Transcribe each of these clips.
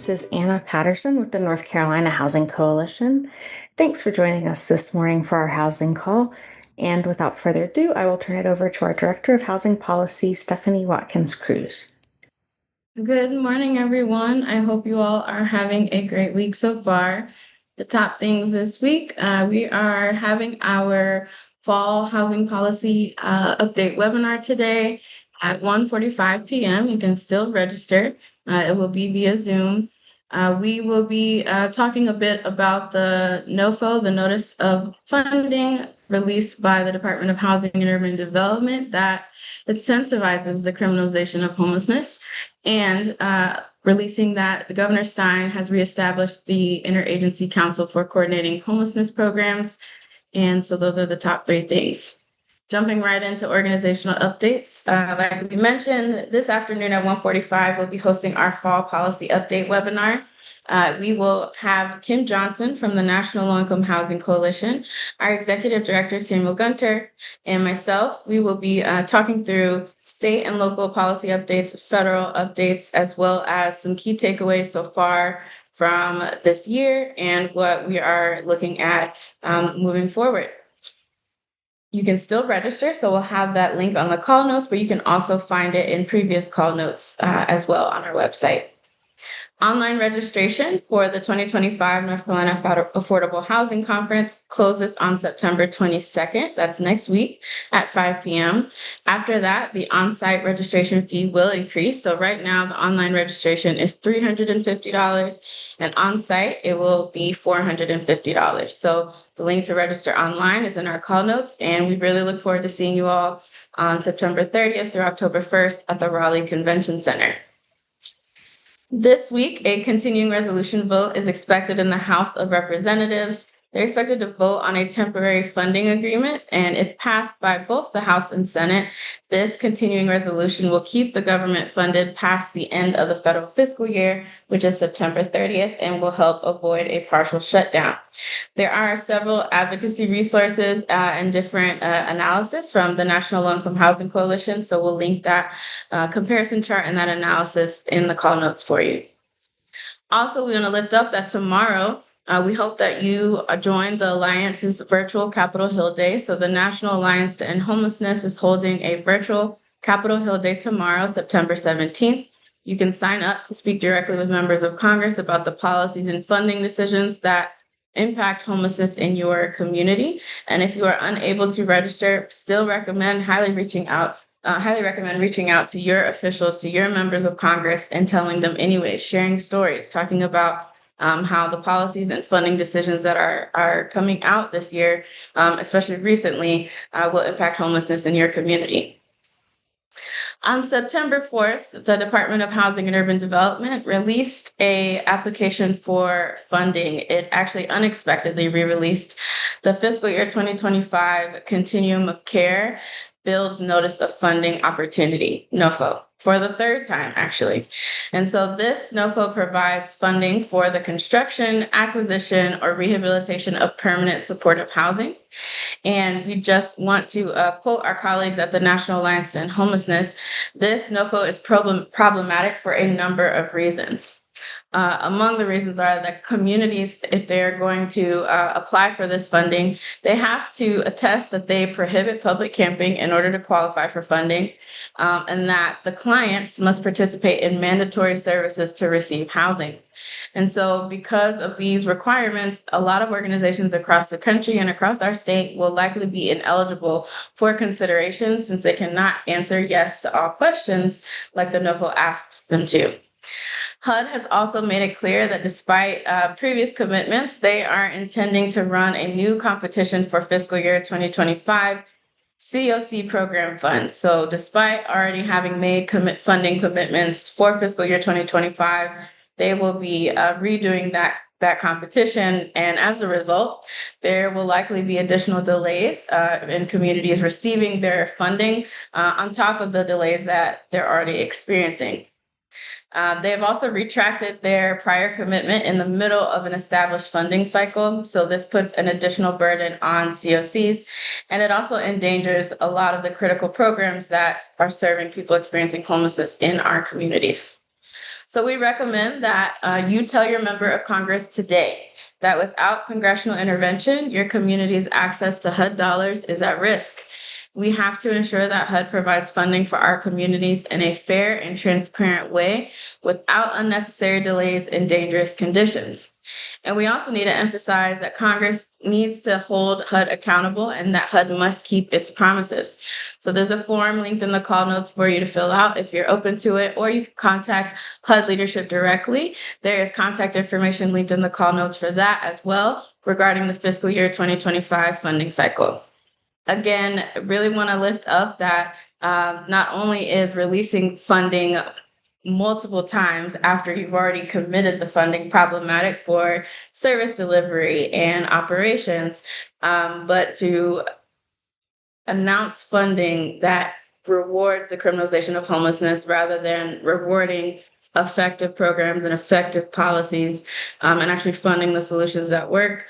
This is Anna Patterson with the North Carolina Housing Coalition. Thanks for joining us this morning for our housing call. And without further ado, I will turn it over to our Director of Housing Policy, Stephanie Watkins Cruz. Good morning, everyone. I hope you all are having a great week so far. The top things this week, we are having our fall housing policy update webinar today at 1:45 p.m. You can still register. It will be via Zoom. We will be talking a bit about the NOFO, the Notice of Funding, released by the Department of Housing and Urban Development that incentivizes the criminalization of homelessness, and releasing that Governor Stein has reestablished the Interagency Council for Coordinating Homelessness Programs. And so those are the top three things. Jumping right into organizational updates, like we mentioned, this afternoon at 1:45, we'll be hosting our fall policy update webinar. We will have Kim Johnson from the National Low-Income Housing Coalition, our Executive Director, Samuel Gunter, and myself. We will be talking through state and local policy updates, federal updates, as well as some key takeaways so far from this year and what we are looking at moving forward. You can still register, so we'll have that link on the call notes, but you can also find it in previous call notes as well on our website. Online registration for the 2025 North Carolina Affordable Housing Conference closes on September 22nd. That's next week at 5 p.m. After that, the on-site registration fee will increase. So right now, the online registration is $350, and on-site, it will be $450. So the link to register online is in our call notes, and we really look forward to seeing you all on September 30th through October 1st at the Raleigh Convention Center. This week, a continuing resolution vote is expected in the House of Representatives. They're expected to vote on a temporary funding agreement, and if passed by both the House and Senate, this continuing resolution will keep the government funded past the end of the federal fiscal year, which is September 30th, and will help avoid a partial shutdown. There are several advocacy resources and different analysis from the National Low-Income Housing Coalition, so we'll link that comparison chart and that analysis in the call notes for you. Also, we want to lift up that tomorrow, we hope that you join the Alliance's virtual Capitol Hill Day. So the National Alliance to End Homelessness is holding a virtual Capitol Hill Day tomorrow, September 17th. You can sign up to speak directly with members of Congress about the policies and funding decisions that impact homelessness in your community. And if you are unable to register, still highly recommend reaching out to your officials, to your members of Congress, and telling them anyway, sharing stories, talking about how the policies and funding decisions that are coming out this year, especially recently, will impact homelessness in your community. On September 4th, the Department of Housing and Urban Development released an application for funding. It actually unexpectedly re-released the fiscal year 2025 Continuum of Care Builds Notice of Funding Opportunity, NOFO, for the third time, actually. And so this NOFO provides funding for the construction, acquisition, or rehabilitation of permanent supportive housing. And we just want to quote our colleagues at the National Alliance to End Homelessness. This NOFO is problematic for a number of reasons. Among the reasons are that communities, if they're going to apply for this funding, they have to attest that they prohibit public camping in order to qualify for funding, and that the clients must participate in mandatory services to receive housing. And so because of these requirements, a lot of organizations across the country and across our state will likely be ineligible for consideration since they cannot answer yes to all questions like the NOFO asks them to. HUD has also made it clear that despite previous commitments, they are intending to run a new competition for fiscal year 2025 COC program funds. So despite already having made funding commitments for fiscal year 2025, they will be redoing that competition. And as a result, there will likely be additional delays in communities receiving their funding on top of the delays that they're already experiencing. They have also retracted their prior commitment in the middle of an established funding cycle. So this puts an additional burden on COCs, and it also endangers a lot of the critical programs that are serving people experiencing homelessness in our communities. So we recommend that you tell your member of Congress today that without congressional intervention, your community's access to HUD dollars is at risk. We have to ensure that HUD provides funding for our communities in a fair and transparent way without unnecessary delays and dangerous conditions. And we also need to emphasize that Congress needs to hold HUD accountable and that HUD must keep its promises. So there's a form linked in the call notes for you to fill out if you're open to it, or you can contact HUD leadership directly. There is contact information linked in the call notes for that as well regarding the fiscal year 2025 funding cycle. Again, really want to lift up that not only is releasing funding multiple times after you've already committed the funding problematic for service delivery and operations, but to announce funding that rewards the criminalization of homelessness rather than rewarding effective programs and effective policies, and actually funding the solutions that work,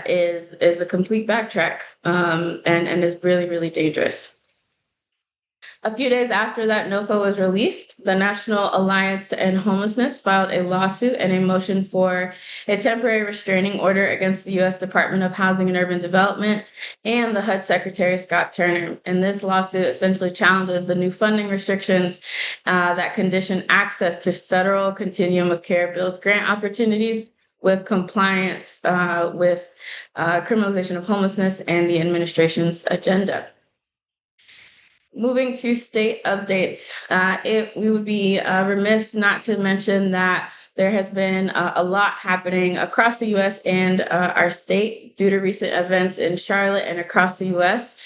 is a complete backtrack, and is really, really dangerous. A few days after that NOFA was released, the National Alliance to End Homelessness filed a lawsuit and a motion for a temporary restraining order against the U.S. Department of Housing and Urban Development and the HUD Secretary Scott Turner. And this lawsuit essentially challenges the new funding restrictions that condition access to federal Continuum of Care Builds grant opportunities with compliance with criminalization of homelessness and the administration's agenda. Moving to state updates, we would be remiss not to mention that there has been a lot happening across the U.S. and our state due to recent events in Charlotte and across the U.S.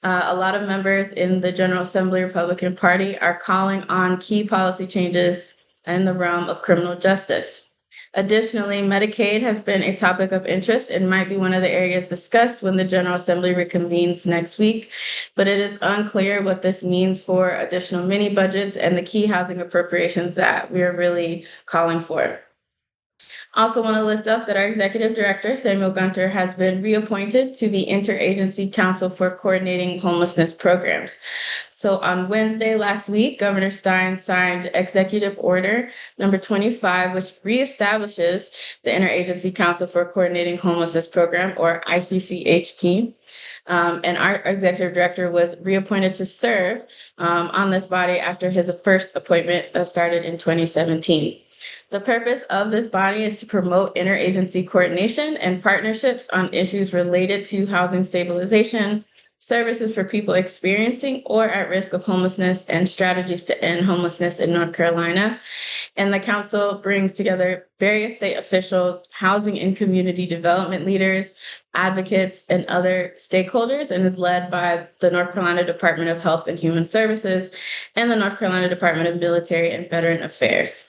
A lot of members in the General Assembly Republican Party are calling on key policy changes in the realm of criminal justice. Additionally, Medicaid has been a topic of interest and might be one of the areas discussed when the General Assembly reconvenes next week, but it is unclear what this means for additional mini budgets and the key housing appropriations that we are really calling for. Also want to lift up that our executive director, Samuel Gunter, has been reappointed to the Interagency Council for Coordinating Homelessness Programs. So on Wednesday last week, Governor Stein signed Executive Order number 25, which reestablishes the Interagency Council for Coordinating Homelessness Program, or ICCHP. And our executive director was reappointed to serve on this body after his first appointment started in 2017. The purpose of this body is to promote interagency coordination and partnerships on issues related to housing stabilization, services for people experiencing or at risk of homelessness, and strategies to end homelessness in North Carolina. And the council brings together various state officials, housing and community development leaders, advocates, and other stakeholders, and is led by the North Carolina Department of Health and Human Services and the North Carolina Department of Military and Veteran Affairs.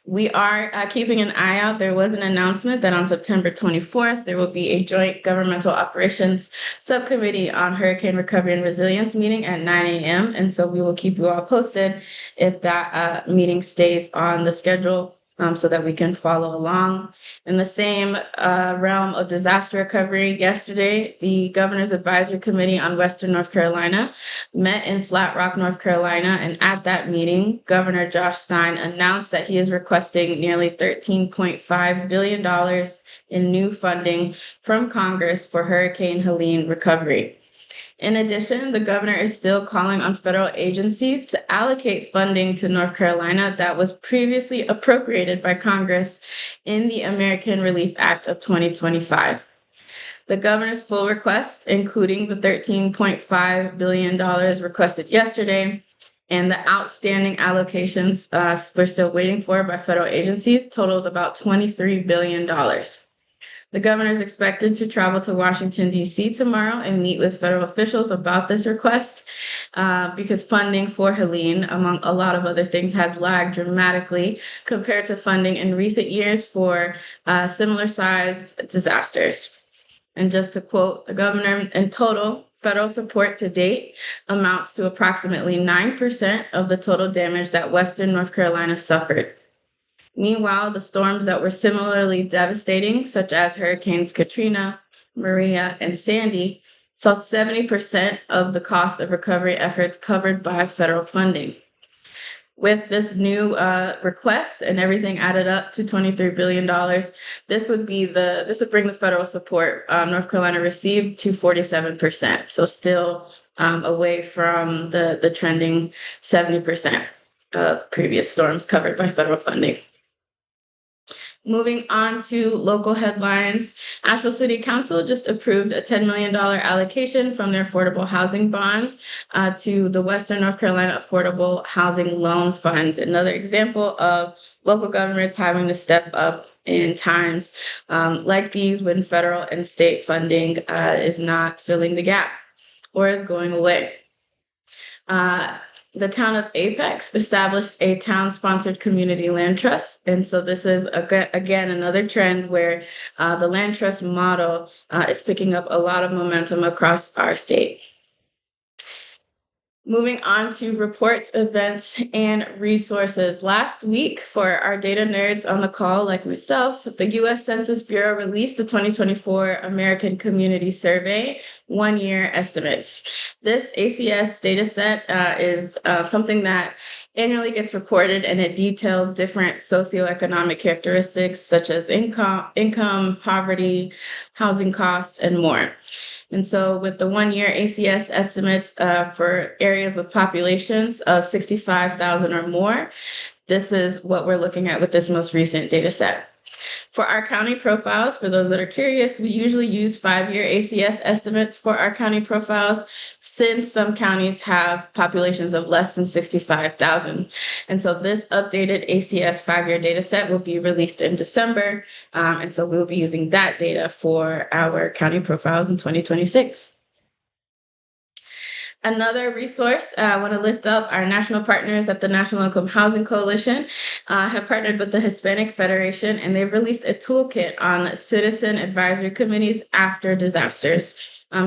We are keeping an eye out. There was an announcement that on September 24th, there will be a joint governmental operations subcommittee on hurricane recovery and resilience meeting at 9 a.m. And so we will keep you all posted if that meeting stays on the schedule, so that we can follow along. In the same realm of disaster recovery, yesterday, the Governor's Advisory Committee on Western North Carolina met in Flat Rock, North Carolina, and at that meeting, Governor Josh Stein announced that he is requesting nearly $13.5 billion in new funding from Congress for Hurricane Helene recovery. In addition, the governor is still calling on federal agencies to allocate funding to North Carolina that was previously appropriated by Congress in the American Relief Act of 2025. The governor's full requests, including the $13.5 billion requested yesterday, and the outstanding allocations we're still waiting for by federal agencies, totals about $23 billion. The governor is expected to travel to Washington, D.C. tomorrow and meet with federal officials about this request, because funding for Helene, among a lot of other things, has lagged dramatically compared to funding in recent years for similar sized disasters. And just to quote the governor, in total, federal support to date amounts to approximately 9% of the total damage that Western North Carolina suffered. Meanwhile, the storms that were similarly devastating, such as Hurricanes Katrina, Maria, and Sandy, saw 70% of the cost of recovery efforts covered by federal funding. With this new request and everything added up to $23 billion, this would bring the federal support North Carolina received to 47%. So still away from the trending 70% of previous storms covered by federal funding. Moving on to local headlines, Asheville City Council just approved a $10 million allocation from their affordable housing bond to the Western North Carolina Affordable Housing Loan Fund. Another example of local governments having to step up in times like these when federal and state funding is not filling the gap or is going away. The town of Apex established a town-sponsored community land trust. And so this is, again, another trend where the land trust model is picking up a lot of momentum across our state. Moving on to reports, events, and resources. Last week, for our data nerds on the call like myself, the U.S. Census Bureau released the 2024 American Community Survey one-year estimates. This ACS data set is something that annually gets reported, and it details different socioeconomic characteristics such as income, poverty, housing costs, and more. And so with the one-year ACS estimates for areas with populations of 65,000 or more, this is what we're looking at with this most recent data set. For our county profiles, for those that are curious, we usually use 5-year ACS estimates for our county profiles since some counties have populations of less than 65,000. And so this updated ACS 5-year data set will be released in December. And so we'll be using that data for our county profiles in 2026. Another resource, I want to lift up our national partners at the National Income Housing Coalition have partnered with the Hispanic Federation, and they've released a toolkit on citizen advisory committees after disasters.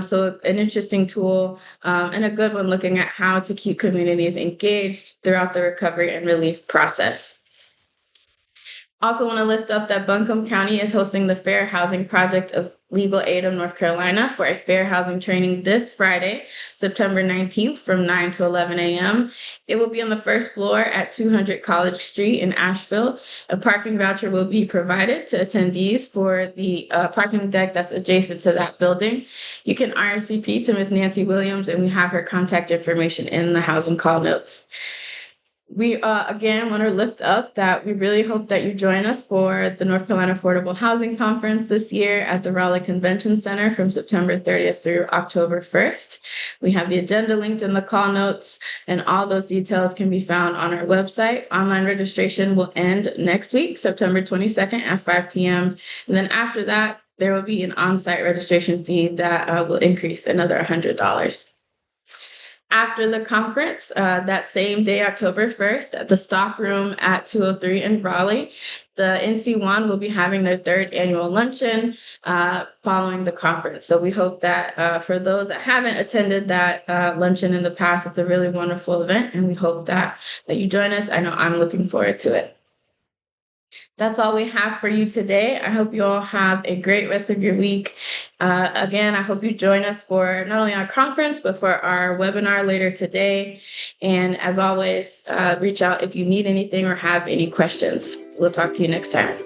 So an interesting tool and a good one looking at how to keep communities engaged throughout the recovery and relief process. Also want to lift up that Buncombe County is hosting the Fair Housing Project of Legal Aid of North Carolina for a fair housing training this Friday, September 19th from 9 to 11 a.m. It will be on the first floor at 200 College Street in Asheville. A parking voucher will be provided to attendees for the parking deck that's adjacent to that building. You can RSVP to Ms. Nancy Williams, and we have her contact information in the housing call notes. We, again, want to lift up that we really hope that you join us for the North Carolina Affordable Housing Conference this year at the Raleigh Convention Center from September 30th through October 1st. We have the agenda linked in the call notes, and all those details can be found on our website. Online registration will end next week, September 22nd at 5 p.m. And then after that, there will be an on-site registration fee that will increase another $100. After the conference, that same day, October 1st, at the Stock Room at 203 in Raleigh, the NC1 will be having their 3rd annual luncheon following the conference. So we hope that for those that haven't attended that luncheon in the past, it's a really wonderful event, and we hope that you join us. I know I'm looking forward to it. That's all we have for you today. I hope you all have a great rest of your week. Again, I hope you join us for not only our conference, but for our webinar later today. And as always, reach out if you need anything or have any questions. We'll talk to you next time.